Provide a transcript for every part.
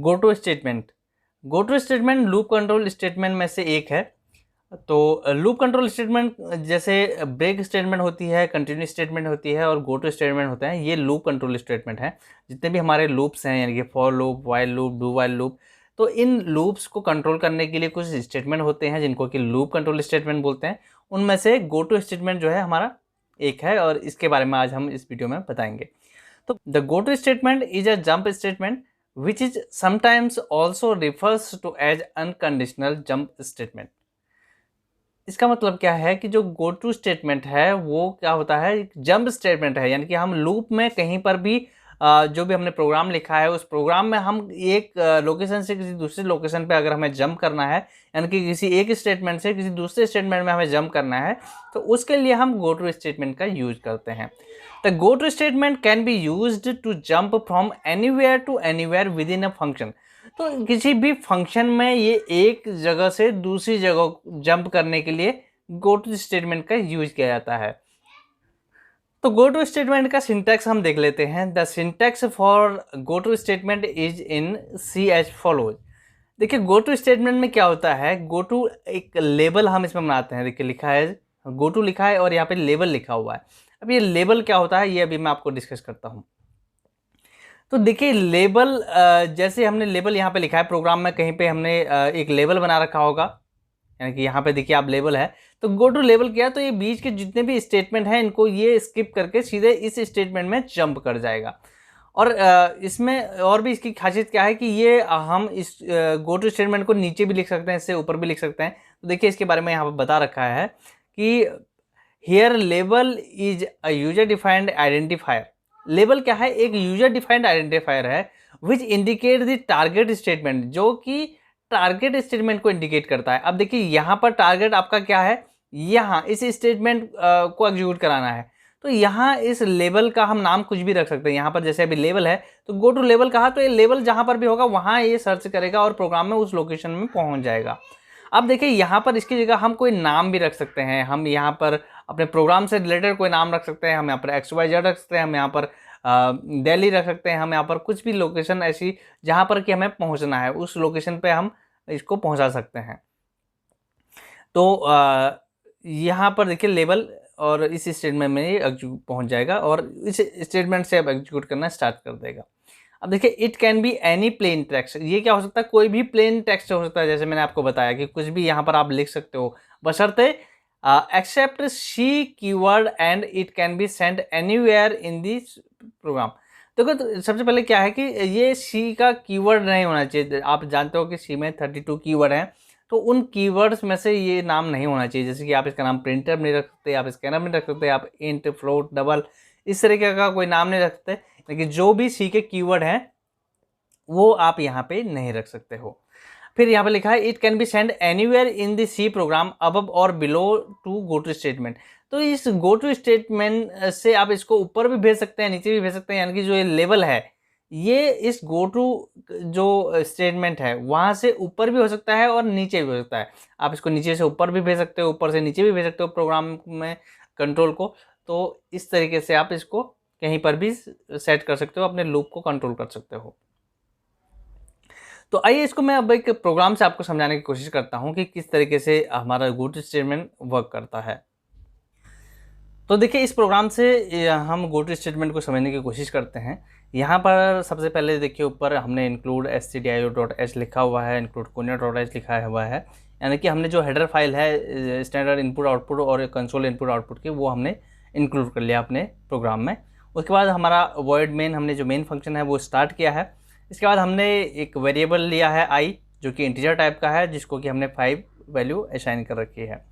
Go to statement. Go to statement loop control statement में से एक है। तो लूप कंट्रोल स्टेटमेंट जैसे ब्रेक स्टेटमेंट होती है, कंटिन्यू स्टेटमेंट होती है और गो टू स्टेटमेंट होते हैं, ये लूप कंट्रोल स्टेटमेंट है। जितने भी हमारे लूप्स हैं यानी कि for loop, while loop, do while loop, तो इन लूप्स को कंट्रोल करने के लिए कुछ स्टेटमेंट होते हैं जिनको कि लूप कंट्रोल स्टेटमेंट बोलते हैं। उनमें से गो टू स्टेटमेंट जो है हमारा एक है और इसके बारे में आज हम इस वीडियो में बताएंगे। तो the go to statement is a jump statement which is sometimes also refers to as unconditional jump statement। इसका मतलब क्या है कि जो गो टू स्टेटमेंट है वो क्या होता है, एक जंप स्टेटमेंट है। यानी कि हम लूप में कहीं पर भी जो भी हमने प्रोग्राम लिखा है उस प्रोग्राम में हम एक लोकेशन से किसी दूसरे लोकेशन पे अगर हमें जंप करना है, यानी कि किसी एक स्टेटमेंट से किसी दूसरे स्टेटमेंट में हमें जंप करना है, तो उसके लिए हम गो टू स्टेटमेंट का यूज करते हैं। The go to statement can be used to jump from anywhere to anywhere within a function. तो किसी भी फंक्शन में ये एक जगह से दूसरी जगह जंप करने के लिए गो टू स्टेटमेंट का यूज किया जाता है। तो गो टू स्टेटमेंट का सिंटैक्स हम देख लेते हैं। The syntax for go to statement is in C as follows. देखिए गो टू स्टेटमेंट में क्या होता है, गो टू एक लेबल हम इसमें बनाते हैं। देखिए लिखा है गो टू लिखा है और यहाँ पे लेबल लिखा हुआ है। अब ये लेबल क्या होता है ये अभी मैं आपको डिस्कस करता हूँ। तो देखिए लेबल, जैसे हमने लेबल यहाँ पे लिखा है प्रोग्राम में, कहीं पे हमने एक लेबल बना रखा होगा, यानी कि यहाँ पे देखिए आप लेबल है, तो गो टू लेबल किया तो ये बीच के जितने भी स्टेटमेंट हैं इनको ये स्किप करके सीधे इस स्टेटमेंट में जंप कर जाएगा। और इसमें और भी इसकी खासियत क्या है कि ये हम इस गो टू स्टेटमेंट को नीचे भी लिख सकते हैं, इससे ऊपर भी लिख सकते हैं। तो देखिए इसके बारे में यहाँ पर बता रखा है कि here label is a user defined identifier. Label क्या है, एक यूजर डिफाइंड आइडेंटिफायर है which indicate the target statement, जो कि टारगेट स्टेटमेंट को इंडिकेट करता है। अब देखिए यहाँ पर टारगेट आपका क्या है, यहाँ इस स्टेटमेंट को एग्जीक्यूट कराना है। तो यहाँ इस लेबल का हम नाम कुछ भी रख सकते हैं। यहाँ पर जैसे अभी लेबल है तो गो टू लेबल कहा तो ये लेबल जहाँ पर भी होगा वहाँ ये सर्च करेगा और प्रोग्राम में उस लोकेशन में पहुँच जाएगा। अब देखिए यहाँ पर इसकी जगह हम कोई नाम भी रख सकते हैं। हम यहाँ पर अपने प्रोग्राम से रिलेटेड कोई नाम रख सकते हैं, हम यहाँ पर XYZ रख सकते हैं, हम यहाँ पर दिल्ली रख सकते हैं, हम यहाँ पर कुछ भी लोकेशन ऐसी जहाँ पर कि हमें पहुँचना है उस लोकेशन पे हम इसको पहुँचा सकते हैं। तो यहाँ पर देखिए लेबल और इस स्टेटमेंट में ये पहुँच जाएगा और इस स्टेटमेंट से अब एग्जीक्यूट करना स्टार्ट कर देगा। अब देखिए it can be any plain text. ये क्या हो सकता है, कोई भी प्लेन टेक्स्ट हो सकता है। जैसे मैंने आपको बताया कि कुछ भी यहाँ पर आप लिख सकते हो बशर्ते except C keyword and it can be send anywhere in this program. देखो तो सबसे पहले क्या है कि ये सी का कीवर्ड नहीं होना चाहिए। आप जानते हो कि सी में 32 कीवर्ड हैं, तो उन कीवर्ड्स में से ये नाम नहीं होना चाहिए। जैसे कि आप इसका नाम प्रिंटर नहीं रख सकते, आप स्कैनर नहीं रख सकते, आप इंट, फ्लोट, डबल इस तरीके का कोई नाम नहीं रख सकते। लेकिन जो भी सी के कीवर्ड हैं वो आप यहाँ पे नहीं रख सकते हो। फिर यहाँ पे लिखा है it can be send anywhere in the C program above और below to go to statement. तो इस गो टू स्टेटमेंट से आप इसको ऊपर भी भेज सकते हैं, नीचे भी भेज सकते हैं। यानी कि जो ये लेवल है ये इस गो टू जो स्टेटमेंट है वहाँ से ऊपर भी हो सकता है और नीचे भी हो सकता है। आप इसको नीचे से ऊपर भी भेज सकते हो, ऊपर से नीचे भी भेज सकते हो प्रोग्राम में कंट्रोल को। तो इस तरीके से आप इसको कहीं पर भी सेट कर सकते हो, अपने लूप को कंट्रोल कर सकते हो। तो आइए इसको मैं अब एक प्रोग्राम से आपको समझाने की कोशिश करता हूं कि किस तरीके से हमारा गो टू स्टेटमेंट वर्क करता है। तो देखिए इस प्रोग्राम से हम गो टू स्टेटमेंट को समझने की कोशिश करते हैं। यहाँ पर सबसे पहले देखिए ऊपर हमने इंक्लूड stdio.h लिखा हुआ है, इंक्लूड कोनिया.h लिखा हुआ है। यानी कि हमने जो हेडर फाइल है स्टैंडर्ड इनपुट आउटपुट और कंसोल इनपुट आउटपुट की वो हमने इंक्लूड कर लिया अपने प्रोग्राम में। उसके बाद हमारा वॉइड मेन, हमने जो मेन फंक्शन है वो स्टार्ट किया है। इसके बाद हमने एक वेरिएबल लिया है i जो कि इंटीजर टाइप का है, जिसको कि हमने 5 वैल्यू असाइन कर रखी है।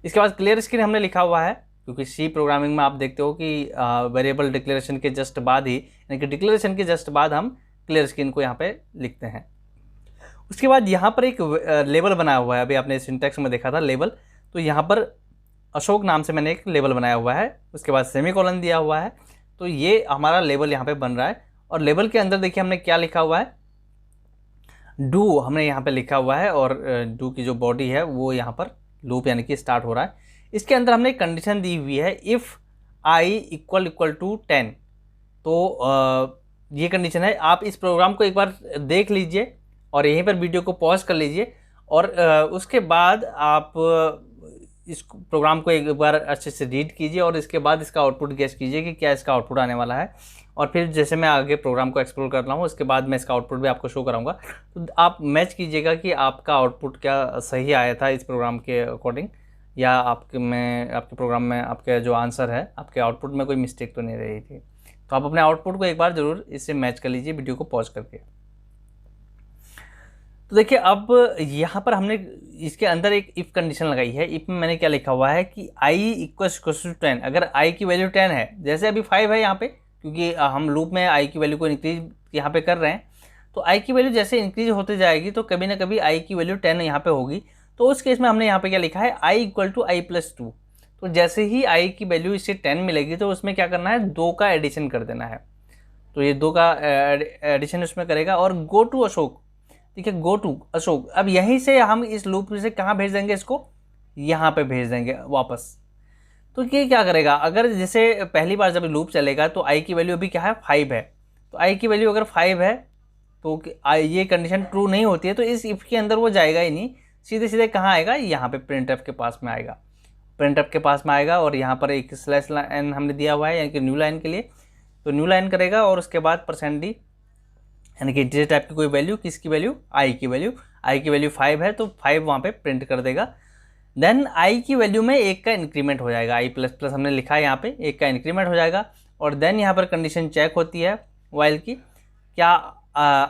इसके बाद क्लियर स्क्रीन हमने लिखा हुआ है, क्योंकि सी प्रोग्रामिंग में आप देखते हो कि वेरिएबल डिक्लेरेशन के जस्ट बाद ही, यानी कि डिक्लेरेशन के जस्ट बाद हम क्लियर स्क्रीन को यहाँ पे लिखते हैं। उसके बाद यहाँ पर एक लेबल बनाया हुआ है, अभी आपने सिंटैक्स में देखा था लेबल, तो यहाँ पर अशोक नाम से मैंने एक लेबल बनाया हुआ है। उसके बाद सेमीकोलन दिया हुआ है, तो ये हमारा लेबल यहाँ पे बन रहा है। और लेबल के अंदर देखिए हमने क्या लिखा हुआ है, डू हमने यहाँ पे लिखा हुआ है और डू की जो बॉडी है वो यहाँ पर लूप यानी कि स्टार्ट हो रहा है। इसके अंदर हमने कंडीशन दी हुई है इफ़ i =10। तो ये कंडीशन है। आप इस प्रोग्राम को एक बार देख लीजिए और यहीं पर वीडियो को पॉज कर लीजिए और उसके बाद आप इस प्रोग्राम को एक बार अच्छे से रीड कीजिए और इसके बाद इसका आउटपुट गेस कीजिए कि क्या इसका आउटपुट आने वाला है। और फिर जैसे मैं आगे प्रोग्राम को एक्सप्लोर कर रहा हूँ उसके बाद मैं इसका आउटपुट भी आपको शो कराऊंगा, तो आप मैच कीजिएगा कि आपका आउटपुट क्या सही आया था इस प्रोग्राम के अकॉर्डिंग, या आपके प्रोग्राम में आपका जो आंसर है आपके आउटपुट में कोई मिस्टेक तो नहीं रही थी। तो आप अपने आउटपुट को एक बार ज़रूर इससे मैच कर लीजिए वीडियो को पॉज करके। तो देखिए अब यहाँ पर हमने इसके अंदर एक इफ़ कंडीशन लगाई है। इफ़ में मैंने क्या लिखा हुआ है कि i = 10, अगर i की वैल्यू 10 है, जैसे अभी 5 है यहाँ पे, क्योंकि हम लूप में i की वैल्यू को इंक्रीज यहाँ पे कर रहे हैं, तो i की वैल्यू जैसे इंक्रीज होते जाएगी तो कभी ना कभी i की वैल्यू 10 यहाँ पे होगी। तो उस केस में हमने यहाँ पे क्या लिखा है, i = i+2। तो जैसे ही i की वैल्यू इससे 10 मिलेगी तो उसमें क्या करना है, 2 का एडिशन कर देना है। तो ये 2 का एडिशन उसमें करेगा और गो टू अशोक, ठीक है, गो टू अशोक। अब यहीं से हम इस लूप से कहाँ भेज देंगे, इसको यहाँ पे भेज देंगे वापस। तो ये क्या करेगा, अगर जैसे पहली बार जब लूप चलेगा तो i की वैल्यू अभी क्या है, 5 है। तो i की वैल्यू अगर 5 है तो ये कंडीशन ट्रू नहीं होती है, तो इस इफ़ के अंदर वो जाएगा ही नहीं, सीधे सीधे कहाँ आएगा, यहाँ पे printf के पास में आएगा। printf के पास में आएगा और यहाँ पर एक /n हमने दिया हुआ है यानी कि न्यू लाइन के लिए, तो न्यू लाइन करेगा और उसके बाद %d यानी कि इंटीजर टाइप की कोई वैल्यू, किसकी वैल्यू, i की वैल्यू 5 है तो 5 वहाँ पे प्रिंट कर देगा। देन i की वैल्यू में 1 का इंक्रीमेंट हो जाएगा, i++ हमने लिखा है यहाँ पे, 1 का इंक्रीमेंट हो जाएगा। और देन यहाँ पर कंडीशन चेक होती है वाइल की, क्या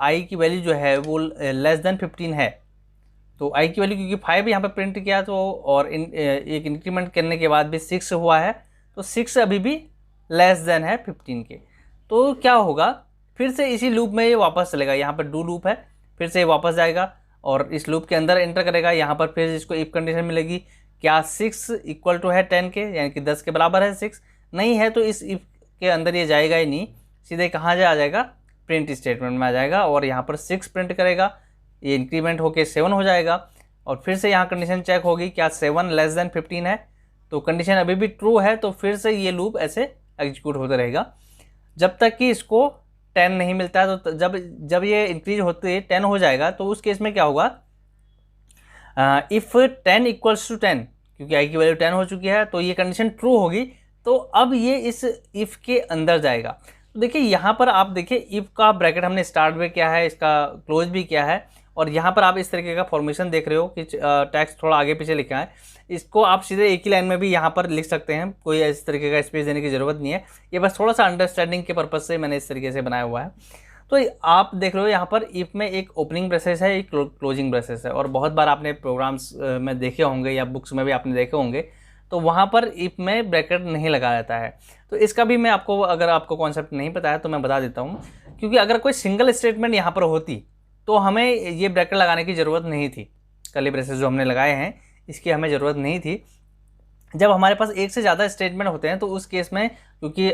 i की वैल्यू जो है वो <15 है। तो i की वैल्यू क्योंकि 5 यहाँ पे प्रिंट किया तो, और एक इंक्रीमेंट करने के बाद भी 6 हुआ है, तो 6 अभी भी है 15 के। तो क्या होगा, फिर से इसी लूप में ये वापस चलेगा, यहाँ पर डू लूप है, फिर से ये वापस जाएगा और इस लूप के अंदर एंटर करेगा। यहाँ पर फिर इसको इफ कंडीशन मिलेगी, क्या 6 = है 10 के, यानी कि 10 के बराबर है 6, नहीं है तो इस इफ के अंदर ये जाएगा ही नहीं, सीधे कहाँ आ जाएगा, प्रिंट स्टेटमेंट में आ जाएगा और यहाँ पर 6 प्रिंट करेगा, ये इंक्रीमेंट होके 7 हो जाएगा। और फिर से यहाँ कंडीशन चेक होगी, क्या 7 < 15 है, तो कंडीशन अभी भी ट्रू है, तो फिर से ये लूप ऐसे एग्जीक्यूट होता रहेगा जब तक कि इसको 10 नहीं मिलता है। तो जब ये इंक्रीज होते 10 हो जाएगा तो उस केस में क्या होगा, इफ़ 10 = 10, क्योंकि i की वैल्यू 10 हो चुकी है तो ये कंडीशन ट्रू होगी, तो अब ये इस इफ़ के अंदर जाएगा। तो देखिए यहाँ पर आप देखिए इफ़ का ब्रैकेट हमने स्टार्ट भी किया है, इसका क्लोज भी किया है, और यहाँ पर आप इस तरीके का फॉर्मेशन देख रहे हो कि टेक्स्ट थोड़ा आगे पीछे लिखा है। इसको आप सीधे एक ही लाइन में भी यहाँ पर लिख सकते हैं, कोई इस तरीके का स्पेस देने की ज़रूरत नहीं है, ये बस थोड़ा सा अंडरस्टैंडिंग के पर्पज़ से मैंने इस तरीके से बनाया हुआ है। तो आप देख रहे हो यहाँ पर इफ़ में एक ओपनिंग ब्रेसेस है, एक क्लोजिंग ब्रेसेस है, और बहुत बार आपने प्रोग्राम्स में देखे होंगे या बुक्स में भी आपने देखे होंगे, तो वहाँ पर इफ़ में ब्रैकेट नहीं लगा रहता है। तो इसका भी मैं आपको, अगर आपको कॉन्सेप्ट नहीं पता है तो मैं बता देता हूँ, क्योंकि अगर कोई सिंगल स्टेटमेंट यहाँ पर होती तो हमें ये ब्रैकेट लगाने की ज़रूरत नहीं थी, कर्ली ब्रेसेस जो हमने लगाए हैं इसकी हमें ज़रूरत नहीं थी। जब हमारे पास एक से ज़्यादा स्टेटमेंट होते हैं तो उस केस में, क्योंकि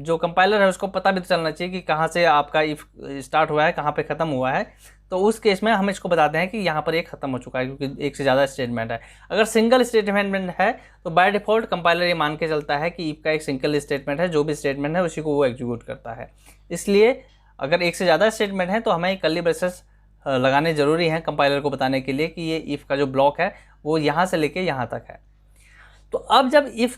जो कंपाइलर है उसको पता भी तो चलना चाहिए कि कहाँ से आपका इफ स्टार्ट हुआ है, कहाँ पे ख़त्म हुआ है, तो उस केस में हम इसको बताते हैं कि यहाँ पर एक ख़त्म हो चुका है, क्योंकि एक से ज़्यादा स्टेटमेंट है। अगर सिंगल स्टेटमेंट है तो बाय डिफ़ॉल्ट कंपाइलर ये मान के चलता है कि इफ का एक सिंगल स्टेटमेंट है, जो भी स्टेटमेंट है उसी को वो एग्जीक्यूट करता है। इसलिए अगर एक से ज़्यादा स्टेटमेंट है तो हमें कर्ली ब्रेसेस लगाने ज़रूरी हैं कंपाइलर को बताने के लिए कि ये इफ़ का जो ब्लॉक है वो यहाँ से लेके यहाँ तक है। तो अब जब इफ़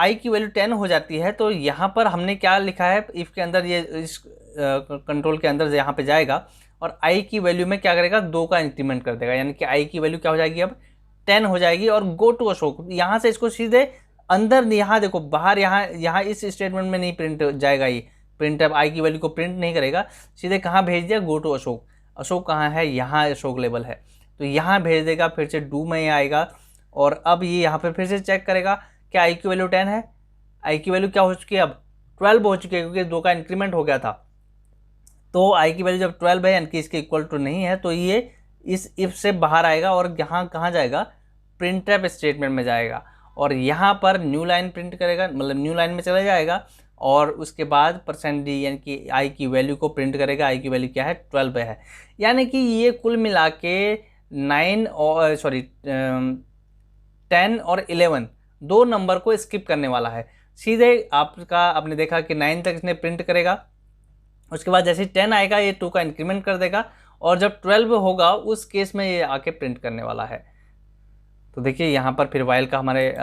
i की वैल्यू 10 हो जाती है तो यहाँ पर हमने क्या लिखा है, इफ़ के अंदर ये इस कंट्रोल के अंदर यहाँ पे जाएगा और i की वैल्यू में क्या करेगा, 2 का इंक्रीमेंट कर देगा, यानी कि i की वैल्यू क्या हो जाएगी, अब 10 हो जाएगी। और गो टू अशोक, यहाँ से इसको सीधे अंदर, यहाँ देखो बाहर, यहाँ इस स्टेटमेंट में नहीं प्रिंट जाएगा, ये प्रिंट अब i की वैल्यू को प्रिंट नहीं करेगा, सीधे कहाँ भेज दिया, गो टू अशोक। अशोक कहाँ है, यहाँ अशोक लेवल है, तो यहाँ भेज देगा, फिर से डू में आएगा और अब ये यहाँ पे फिर से चेक करेगा क्या i की वैल्यू 10 है, i की वैल्यू क्या हो चुकी है, अब 12 हो चुकी है, क्योंकि 2 का इंक्रीमेंट हो गया था। तो i की वैल्यू जब 12 है यानी कि इसके इक्वल टू नहीं है, तो ये इस इफ से बाहर आएगा और यहाँ कहाँ जाएगा, प्रिंटफ स्टेटमेंट में जाएगा और यहाँ पर न्यू लाइन प्रिंट करेगा, मतलब न्यू लाइन में चला जाएगा और उसके बाद % d यानी कि i की वैल्यू को प्रिंट करेगा। i की वैल्यू क्या है, 12 है, यानी कि ये कुल मिला के 10 और 11 दो नंबर को स्किप करने वाला है। सीधे आपने देखा कि 9 तक इसने प्रिंट करेगा उसके बाद जैसे 10 आएगा ये 2 का इंक्रीमेंट कर देगा, और जब 12 होगा उस केस में ये आके प्रिंट करने वाला है। तो देखिए यहाँ पर फिर वाइल का हमारे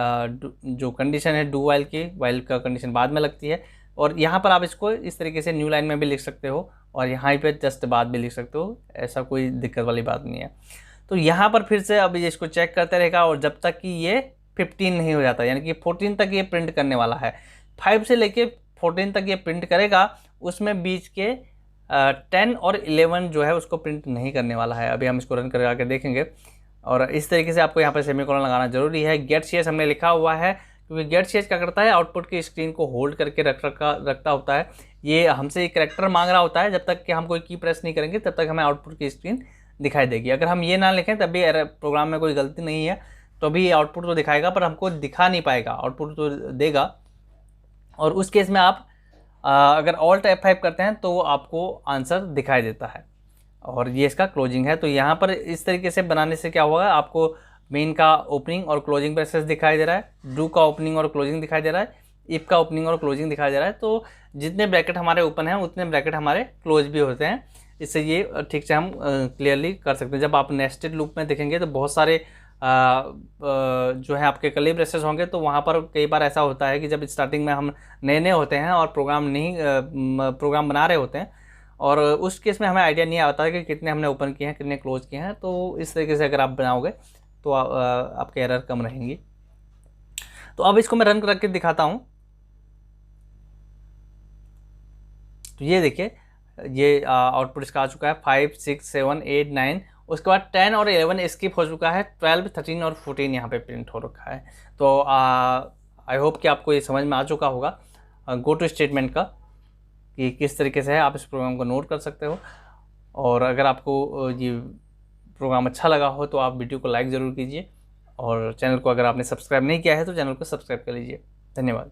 जो कंडीशन है डू वाइल की, वाइल का कंडीशन बाद में लगती है, और यहाँ पर आप इसको इस तरीके से न्यू लाइन में भी लिख सकते हो और यहाँ पे जस्ट बाद भी लिख सकते हो, ऐसा कोई दिक्कत वाली बात नहीं है। तो यहाँ पर फिर से अब इसको चेक करते रहेगा, और जब तक कि ये 15 नहीं हो जाता, यानी कि 14 तक ये प्रिंट करने वाला है। 5 से लेके 14 तक ये प्रिंट करेगा, उसमें बीच के 10 और 11 जो है उसको प्रिंट नहीं करने वाला है। अभी हम इसको रन करके देखेंगे, और इस तरीके से आपको यहाँ पर सेमीकोलन लगाना जरूरी है। गेट CS हमने लिखा हुआ है, क्योंकि गेट CS क्या करता है, आउटपुट की स्क्रीन को होल्ड करके रखता होता है। ये हमसे एक कैरेक्टर मांग रहा होता है, जब तक कि हम कोई की प्रेस नहीं करेंगे तब तक हमें आउटपुट की स्क्रीन दिखाई देगी। अगर हम ये ना लिखें तब भी प्रोग्राम में कोई गलती नहीं है, तो भी आउटपुट तो दिखाएगा पर हमको दिखा नहीं पाएगा, आउटपुट तो देगा। और उस केस में आप अगर Alt F5 करते हैं तो आपको आंसर दिखाई देता है, और ये इसका क्लोजिंग है। तो यहाँ पर इस तरीके से बनाने से क्या होगा, आपको मेन का ओपनिंग और क्लोजिंग ब्रेसेस दिखाई दे रहा है, डू का ओपनिंग और क्लोजिंग दिखाई दे रहा है, इफ का ओपनिंग और क्लोजिंग दिखाई दे रहा है। तो जितने ब्रैकेट हमारे ओपन हैं उतने ब्रैकेट हमारे क्लोज भी होते हैं। इससे ये ठीक से हम क्लियरली कर सकते हैं। जब आप नेस्टेड लूप में देखेंगे तो बहुत सारे जो है आपके कर्ली ब्रेसेस होंगे, तो वहाँ पर कई बार ऐसा होता है कि जब स्टार्टिंग में हम नए होते हैं और प्रोग्राम बना रहे होते हैं, और उस केस में हमें आइडिया नहीं आता है कि कितने हमने ओपन किए हैं कितने क्लोज किए हैं। तो इस तरीके से अगर आप बनाओगे तो आपके एरर कम रहेंगी। तो अब इसको मैं रन करके दिखाता हूँ। तो ये देखिए, ये आउटपुट इसका आ चुका है 5, 6, 7, 8, 9। उसके बाद 10 और 11 स्किप हो चुका है, 12, 13 और 14 यहाँ पे प्रिंट हो रखा है। तो आई होप कि आपको ये समझ में आ चुका होगा गो टू स्टेटमेंट का, कि किस तरीके से है आप इस प्रोग्राम को नोट कर सकते हो। और अगर आपको ये प्रोग्राम अच्छा लगा हो तो आप वीडियो को लाइक ज़रूर कीजिए, और चैनल को अगर आपने सब्सक्राइब नहीं किया है तो चैनल को सब्सक्राइब कर लीजिए। धन्यवाद।